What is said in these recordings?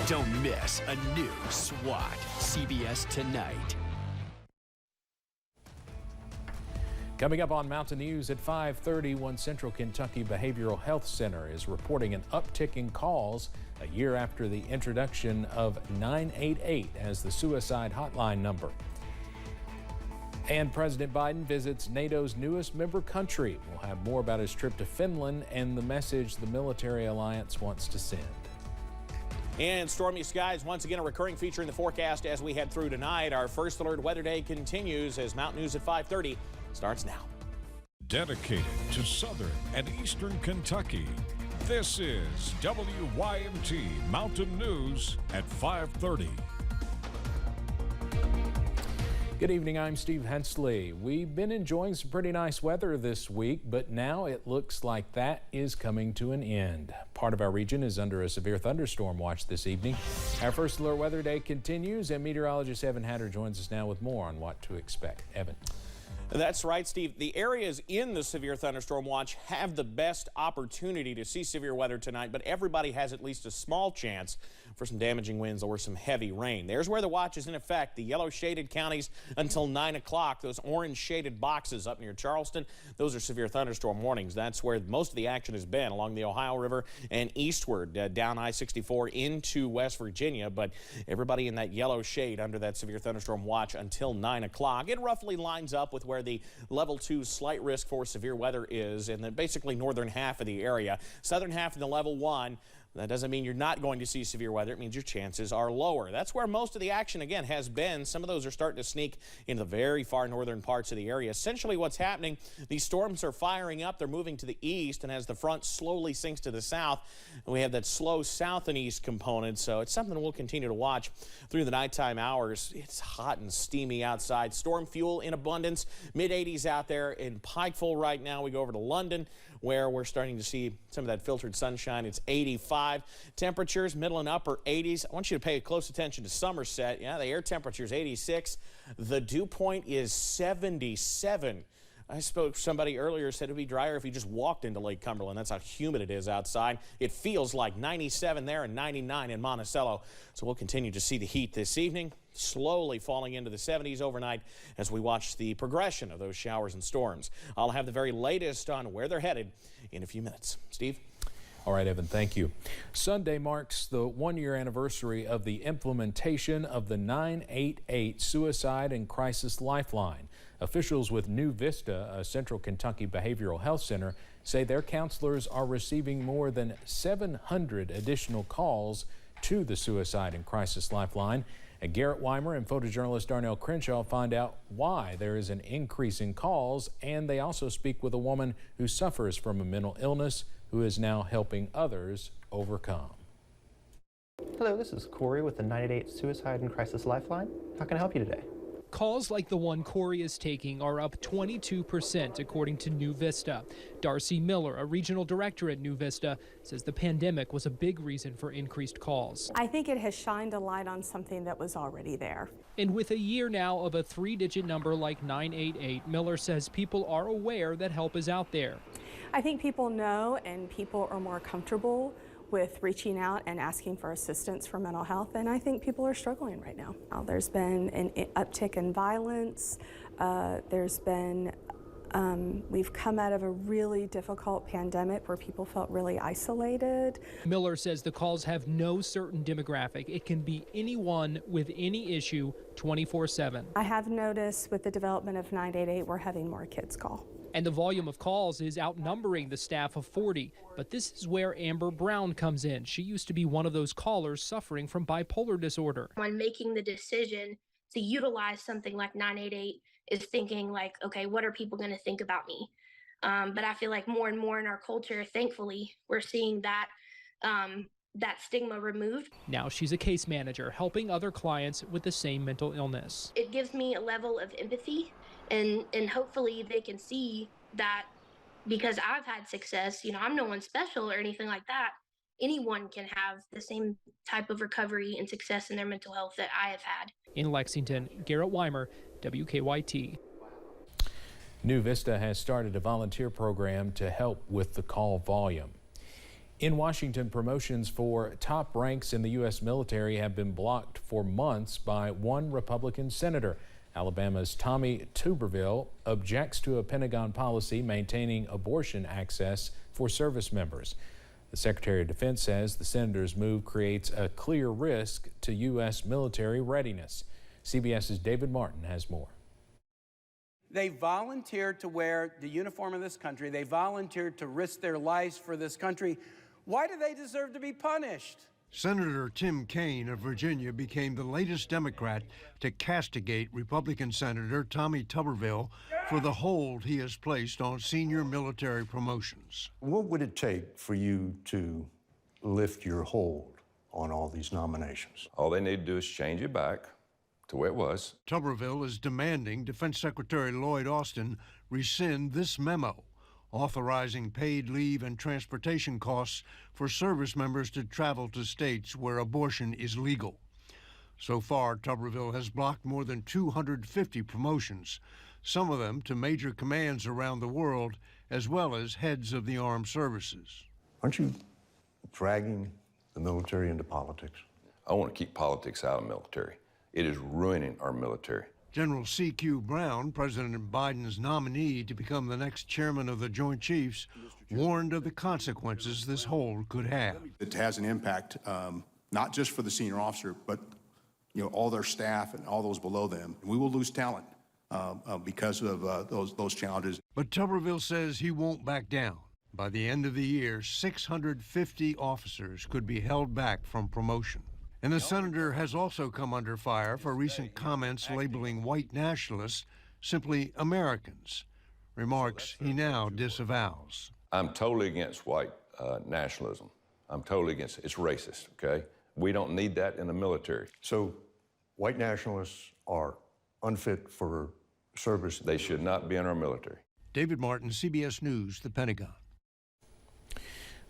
Don't miss a new SWAT. CBS Tonight. Coming up on Mountain News at 5:30, one Central Kentucky Behavioral Health Center is reporting an uptick in calls a year after the introduction of 988 as the suicide hotline number. And President Biden visits NATO's newest member country. We'll have more about his trip to Finland and the message the military alliance wants to send. And stormy skies, once again a recurring feature in the forecast as we head through tonight. Our first alert weather day continues as Mountain News at 5:30 starts now. Dedicated to southern and eastern Kentucky, this is WYMT Mountain News at 5:30. Good evening, I'm Steve Hensley. We've been enjoying some pretty nice weather this week, but now it looks like that is coming to an end. Part of our region is under a severe thunderstorm watch this evening. Our first alert weather day continues, and meteorologist Evan Hatter joins us now with more on what to expect. Evan. That's right, Steve. The areas in the severe thunderstorm watch have the best opportunity to see severe weather tonight, but everybody has at least a small chance for some damaging winds or some heavy rain. There's where the watch is in effect. The yellow shaded counties until 9 o'clock. Those orange shaded boxes up near Charleston, those are severe thunderstorm warnings. That's where most of the action has been along the Ohio River and eastward down I-64 into West Virginia. But everybody in that yellow shade under that severe thunderstorm watch until 9 o'clock. It roughly lines up with where the level 2 slight risk for severe weather is in the basically northern half of the area. Southern half in the level 1. That doesn't mean you're not going to see severe weather. It means your chances are lower. That's where most of the action, again, has been. Some of those are starting to sneak into the very far northern parts of the area. Essentially what's happening, these storms are firing up. They're moving to the east, and as the front slowly sinks to the south, we have that slow south and east component. So it's something we'll continue to watch through the nighttime hours. It's hot and steamy outside. Storm fuel in abundance. Mid-80s out there in Pikeville right now. We go over to London, where we're starting to see some of that filtered sunshine. It's 85. Temperatures, middle and upper 80s. I want you to pay close attention to Somerset. Yeah, the air temperature is 86. The dew point is 77. I spoke to somebody earlier, said it would be drier if you just walked into Lake Cumberland. That's how humid it is outside. It feels like 97 there and 99 in Monticello. So we'll continue to see the heat this evening, slowly falling into the 70s overnight as we watch the progression of those showers and storms. I'll have the very latest on where they're headed in a few minutes. Steve? All right, Evan, thank you. Sunday marks the one-year anniversary of the implementation of the 988 Suicide and Crisis Lifeline. Officials with New Vista, a Central Kentucky Behavioral Health Center, say their counselors are receiving more than 700 additional calls to the Suicide and Crisis Lifeline. And Garrett Weimer and photojournalist Darnell Crenshaw find out why there is an increase in calls, and they also speak with a woman who suffers from a mental illness who is now helping others overcome. Hello, this is Corey with the 988 Suicide and Crisis Lifeline. How can I help you today? Calls like the one Corey is taking are up 22%, according to New Vista. Darcy Miller, a regional director at New Vista, says the pandemic was a big reason for increased calls. I think it has shined a light on something that was already there. And with a year now of a 3-digit number like 988, Miller says people are aware that help is out there. I think people know, and people are more comfortable with reaching out and asking for assistance for mental health, and I think people are struggling right now. There's been an uptick in violence. We've come out of a really difficult pandemic where people felt really isolated. Miller says the calls have no certain demographic. It can be anyone with any issue 24/7. I have noticed with the development of 988, we're having more kids call. And the volume of calls is outnumbering the staff of 40. But this is where Amber Brown comes in. She used to be one of those callers suffering from bipolar disorder. When making the decision to utilize something like 988 is thinking like, okay, what are people going to think about me? But I feel like more and more in our culture, thankfully, we're seeing that that stigma removed. Now she's a case manager helping other clients with the same mental illness. It gives me a level of empathy, and hopefully they can see that because I've had success, you know, I'm no one special or anything like that. Anyone can have the same type of recovery and success in their mental health that I have had. In Lexington, Garrett Weimer, WKYT. New Vista has started a volunteer program to help with the call volume. In Washington, promotions for top ranks in the U.S. military have been blocked for months by one Republican senator. Alabama's Tommy Tuberville objects to a Pentagon policy maintaining abortion access for service members. The Secretary of Defense says the senator's move creates a clear risk to U.S. military readiness. CBS's David Martin has more. They volunteered to wear the uniform of this country. They volunteered to risk their lives for this country. Why do they deserve to be punished? Senator Tim Kaine of Virginia became the latest Democrat to castigate Republican Senator Tommy Tuberville for the hold he has placed on senior military promotions. What would it take for you to lift your hold on all these nominations? All they need to do is change it back to where it was. Tuberville is demanding Defense Secretary Lloyd Austin rescind this memo, authorizing paid leave and transportation costs for service members to travel to states where abortion is legal. So far, Tuberville has blocked more than 250 promotions, some of them to major commands around the world, as well as heads of the armed services. Aren't you dragging the military into politics? I want to keep politics out of the military. It is ruining our military. General C.Q. Brown, President Biden's nominee to become the next chairman of the Joint Chiefs, warned of the consequences this hold could have. It has an impact, not just for the senior officer, but all their staff and all those below them. We will lose talent because of those challenges. But Tuberville says he won't back down. By the end of the year, 650 officers could be held back from promotion. And the senator has also come under fire for recent comments labeling white nationalists simply Americans, remarks he now disavows. I'm totally against white nationalism. I'm totally against it. It's racist, okay? We don't need that in the military. So white nationalists are unfit for service. They should not be in our military. David Martin, CBS News, the Pentagon.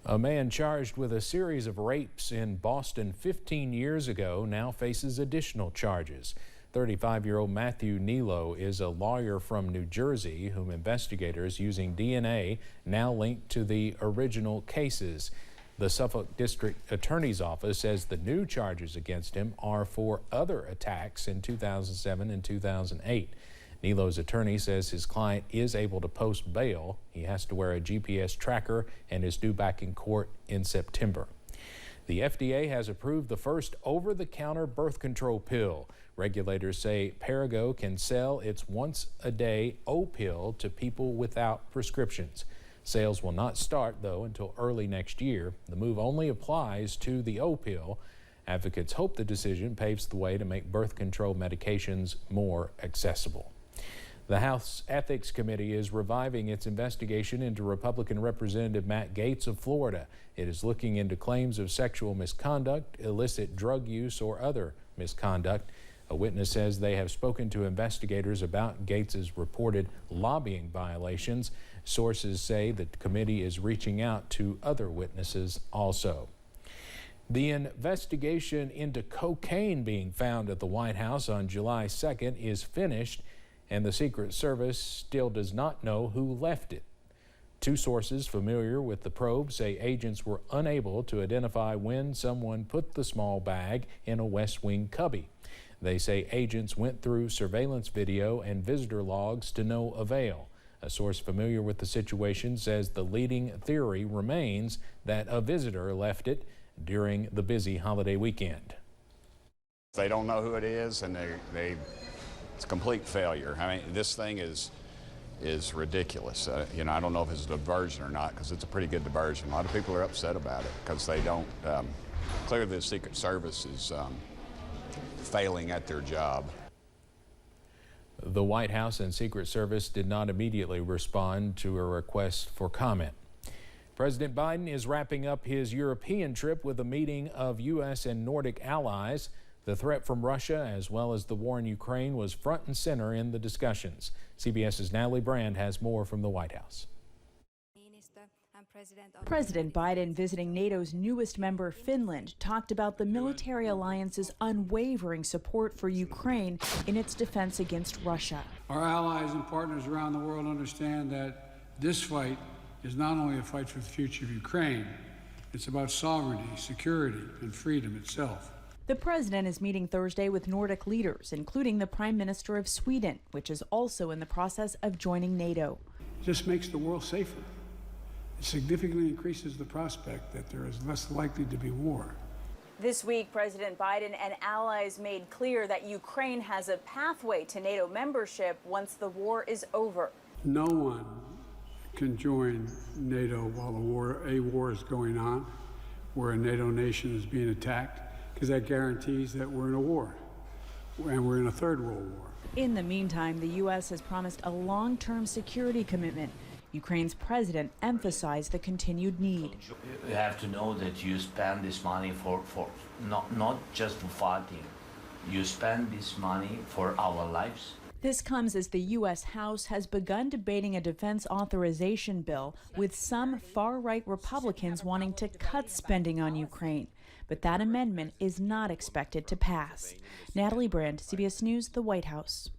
A man charged with a series of rapes in Boston 15 years ago now faces additional charges. 35-year-old Matthew Nilo is a lawyer from New Jersey whom investigators using DNA now linked to the original cases. The Suffolk District Attorney's Office says the new charges against him are for other attacks in 2007 and 2008. Nilo's attorney says his client is able to post bail. He has to wear a GPS tracker and is due back in court in September. The FDA has approved the first over-the-counter birth control pill. Regulators say Perrigo can sell its once-a-day O-pill to people without prescriptions. Sales will not start, though, until early next year. The move only applies to the O-pill. Advocates hope the decision paves the way to make birth control medications more accessible. The House Ethics Committee is reviving its investigation into Republican Representative Matt Gaetz of Florida. It is looking into claims of sexual misconduct, illicit drug use, or other misconduct. A witness says they have spoken to investigators about Gaetz's reported lobbying violations. Sources say that the committee is reaching out to other witnesses also. The investigation into cocaine being found at the White House on July 2nd is finished, and the Secret Service still does not know who left it. Two sources familiar with the probe say agents were unable to identify when someone put the small bag in a West Wing cubby. They say agents went through surveillance video and visitor logs to no avail. A source familiar with the situation says the leading theory remains that a visitor left it during the busy holiday weekend. They don't know who it is, and it's a complete failure. I mean, this thing is ridiculous. I don't know if it's a diversion or not, because it's a pretty good diversion. A lot of people are upset about it because they don't. Clearly, the Secret Service is failing at their job. The White House and Secret Service did not immediately respond to a request for comment. President Biden is wrapping up his European trip with a meeting of U.S. and Nordic allies. The threat from Russia, as well as the war in Ukraine, was front and center in the discussions. CBS's Natalie Brand has more from the White House. President Biden, visiting NATO's newest member, Finland, talked about the military alliance's unwavering support for Ukraine in its defense against Russia. Our allies and partners around the world understand that this fight is not only a fight for the future of Ukraine, It's about sovereignty, security, and freedom itself. The president is meeting Thursday with Nordic leaders, including the Prime Minister of Sweden, which is also in the process of joining NATO. It just makes the world safer. It significantly increases the prospect that there is less likely to be war. This week, President Biden and allies made clear that Ukraine has a pathway to NATO membership once the war is over. No one can join NATO while a war is going on, where a NATO nation is being attacked, because that guarantees that we're in a war, and we're in a third world war. In the meantime, the U.S. has promised a long-term security commitment. Ukraine's president emphasized the continued need. You have to know that you spend this money for not just for fighting. You spend this money for our lives. This comes as the U.S. House has begun debating a defense authorization bill, with some far-right Republicans wanting to cut spending on Ukraine. But that amendment is not expected to pass. Natalie Brand, CBS News, the White House.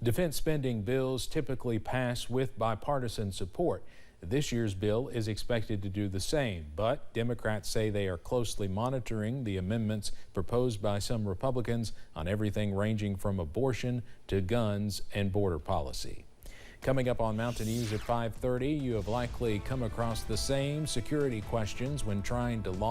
Defense spending bills typically pass with bipartisan support. This year's bill is expected to do the same, but Democrats say they are closely monitoring the amendments proposed by some Republicans on everything ranging from abortion to guns and border policy. Coming up on Mountain News at 5:30, you have likely come across the same security questions when trying to log